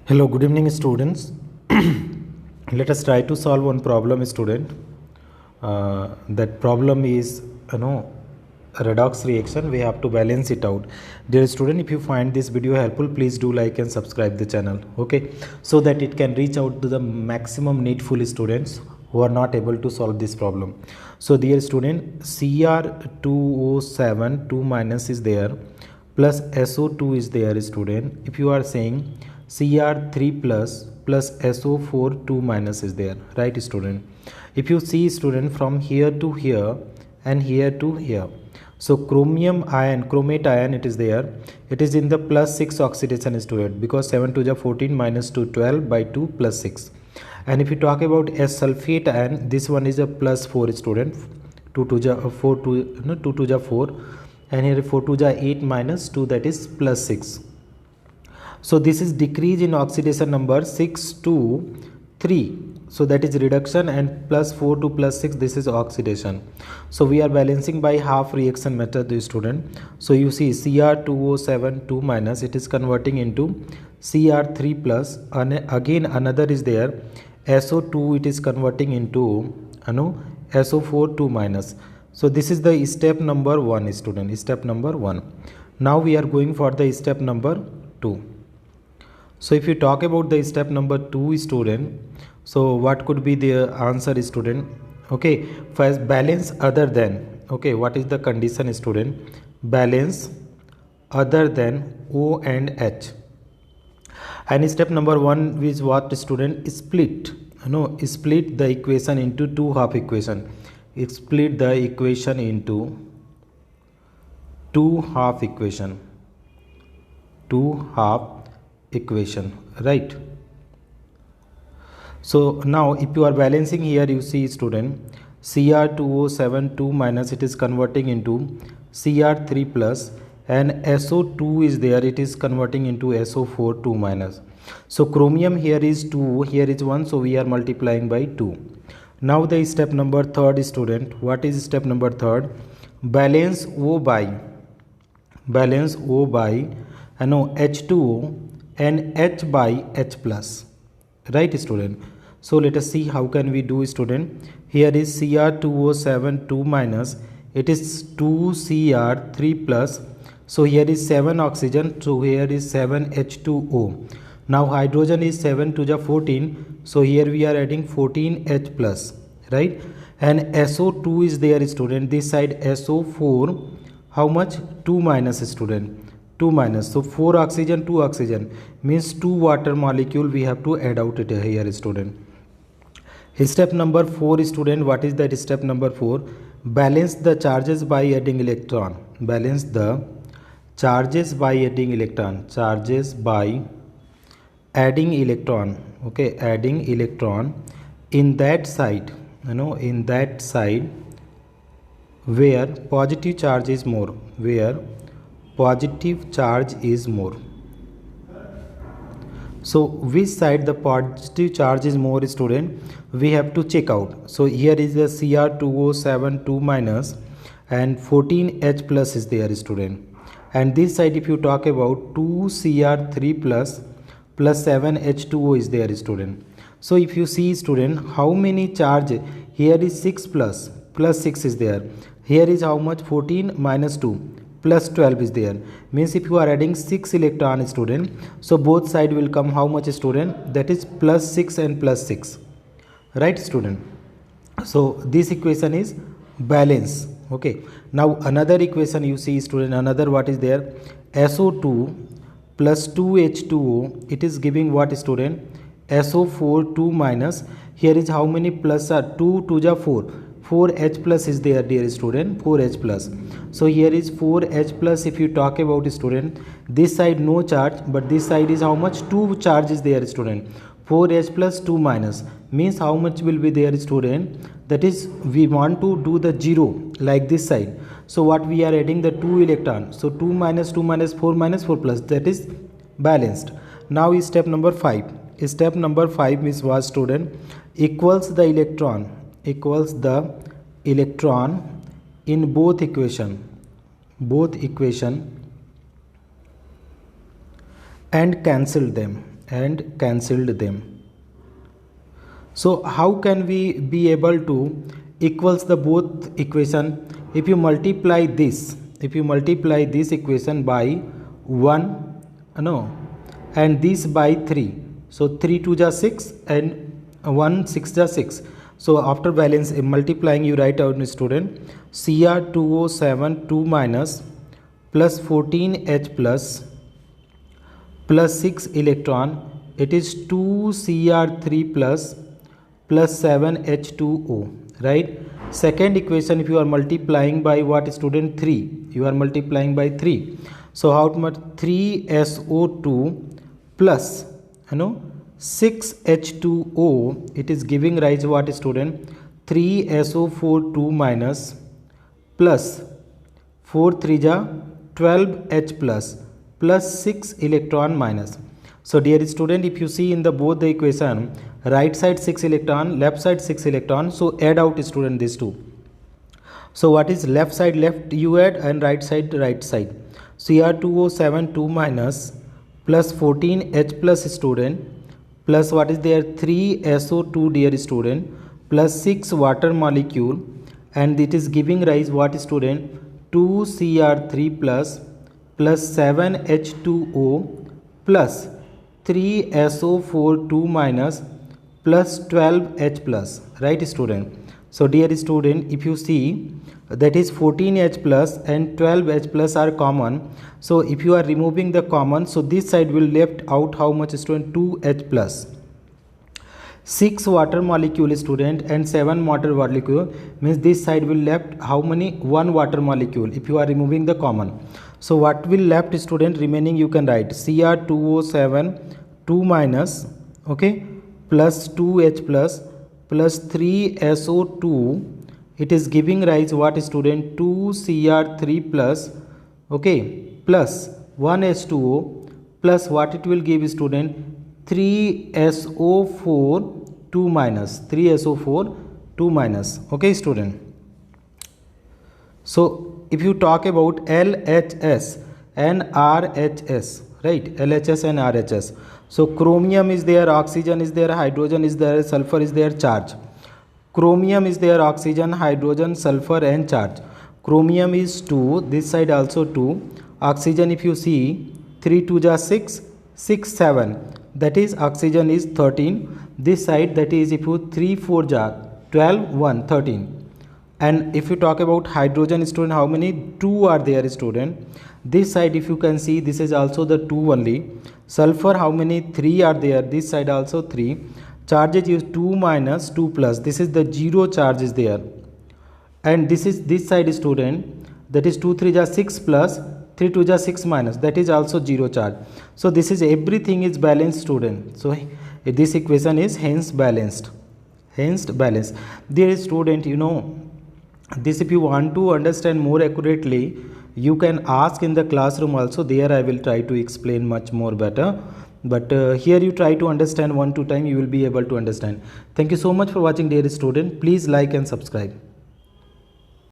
Hello, good evening, students. Let us try to solve one problem, student. That problem is, a redox reaction. We have to balance it out. Dear student, if you find this video helpful, please do like and subscribe the channel. Okay, so that it can reach out to the maximum needful students who are not able to solve this problem. So, dear student, Cr2O7 2 minus is there, plus SO2 is there, student. If you are saying Cr3 plus SO4 2 minus is there, right, student? If you see, student, from here to here and here to here, so chromium ion, chromate ion, it is there. It is in the plus 6 oxidation, student, because 7 to the 14 minus 2 12 by 2 plus 6. And if you talk about S sulfate ion, this one is a plus 4, student. 2 to the 4 to 2 to the 4, and here 4 to the 8 minus 2, that is plus 6. So this is decrease in oxidation number 6 to 3. So that is reduction, and plus 4 to plus 6, this is oxidation. So we are balancing by half reaction method, student. So you see Cr2O7 2 minus, it is converting into Cr3 plus, and again another is there, SO2, it is converting into SO4 2 minus. So this is the step number 1, student, step number 1. Now we are going for the step number 2. So if you talk about the step number 2, student, so what could be the answer, student? Okay, first, balance other than. Okay, what is the condition, student? Balance other than O and H. And step number 1 is what, student? Split. Split the equation into two half equation. Split the equation into two half equation. Two half equation, right? So now if you are balancing here, you see, student, Cr2O7 2 minus, it is converting into Cr3 plus, and SO2 is there, it is converting into SO4 2 minus. So chromium here is 2, here is 1, so we are multiplying by 2. Now the step number 3, student, what is step number 3? Balance O by H2O and H by H plus, right, student? So let us see how can we do, student. Here is Cr2O7 2 minus, it is 2Cr3 plus, so here is 7 oxygen, so here is 7 H2O. Now hydrogen is 7 to the 14, so here we are adding 14 H plus, right? And SO2 is there, student, this side SO4, how much? 2 minus, student, 2 minus, so 4 oxygen 2 oxygen means 2 water molecule we have to add out it here, student. Step number 4, student, what is that step number 4? Balance the charges by adding electron. Balance the charges by adding electron. Charges by adding electron. Okay, adding electron in that side, in that side where positive charge is more, where positive charge is more. So which side the positive charge is more, student? We have to check out. So here is the Cr2O7 2 minus, and 14H plus is there, student. And this side, if you talk about 2Cr3 plus 7H2O is there, student. So if you see, student, how many charge? Here is 6 plus 6 is there. Here is how much? 14 minus 2 plus 12 is there. Means if you are adding 6 electron, student, so both side will come how much, student? That is plus 6 and plus 6, right, student? So this equation is balance. Okay, now another equation you see, student, another what is there? SO2 plus 2H2O, it is giving what, student? SO4 2 minus, here is how many plus are? 2 to the 4, 4H plus is there, dear student, 4H plus. So here is 4H plus. If you talk about, student, this side no charge, but this side is how much? 2 charge is there, student. 4H plus 2 minus means how much will be there, student? That is, we want to do the 0 like this side. So what we are adding? The 2 electron. So 2 minus 4 minus 4 plus, that is balanced. Now is step number 5. Step number 5 is what, student? Equals the electron in both equation and cancel them. and cancelled them. So how can we be able to equals the both equation? If you multiply this equation by 1, no, and this by 3, so 3 2 ja 6 and 1 6 ja 6. So after balance multiplying, you write out, student, Cr2O7 2 minus plus 14H plus 6 electron, it is 2Cr3 plus 7H2O, right? Second equation, if you are multiplying by what, student? 3. You are multiplying by 3. So how much? 3SO2 plus 6H2O, it is giving rise what, student? 3SO4 2 minus plus 4 3 ja 12H plus 6 electron minus. So dear student, if you see in the both the equation, right side 6 electron, left side 6 electron, so add out, student, these two. So what is left side left you add and right side right side. Cr2O7 2 minus plus 14H plus, student, plus what is there, 3SO2, dear student, plus 6 water molecule, and it is giving rise what, student? 2Cr3 plus 7H2O plus 3SO4 2 minus plus 12H plus, right, student? So dear student, if you see, that is 14H plus and 12H plus are common. So if you are removing the common, so this side will left out how much, student? 2H plus. 6 water molecule, student, and 7 water molecule, means this side will left how many? 1 water molecule if you are removing the common. So what will left, student? Remaining you can write Cr2O7 2 minus, okay, plus 2H plus 3SO2, it is giving rise what, student? 2Cr3 plus, okay, plus 1H2O plus what it will give, student? 3SO4 2 minus, 3SO4 2 minus, okay, student. So if you talk about LHS and RHS, right, LHS and RHS, so chromium is there, oxygen is there, hydrogen is there, sulfur is there, charge. Chromium is there, oxygen, hydrogen, sulfur and charge. Chromium is 2, this side also 2. Oxygen, if you see, 3 2 ja 6, 6 7, that is oxygen is 13. This side, that is if you 3 4 ja 12 1 13. And if you talk about hydrogen, student, how many? 2 are there, student. This side if you can see, this is also the 2 only. Sulfur, how many? 3 are there, this side also 3. Charges is 2 minus 2 plus, this is the 0 charge is there. And this is this side, student, that is 2 3 ja 6 plus 3 2 ja 6 minus, that is also 0 charge. So this is everything is balanced, student. So this equation is hence balanced. Dear student, this, if you want to understand more accurately, you can ask in the classroom also. There I will try to explain much more better. But here you try to understand 1 2 time, you will be able to understand. Thank you so much for watching, dear student. Please like and subscribe.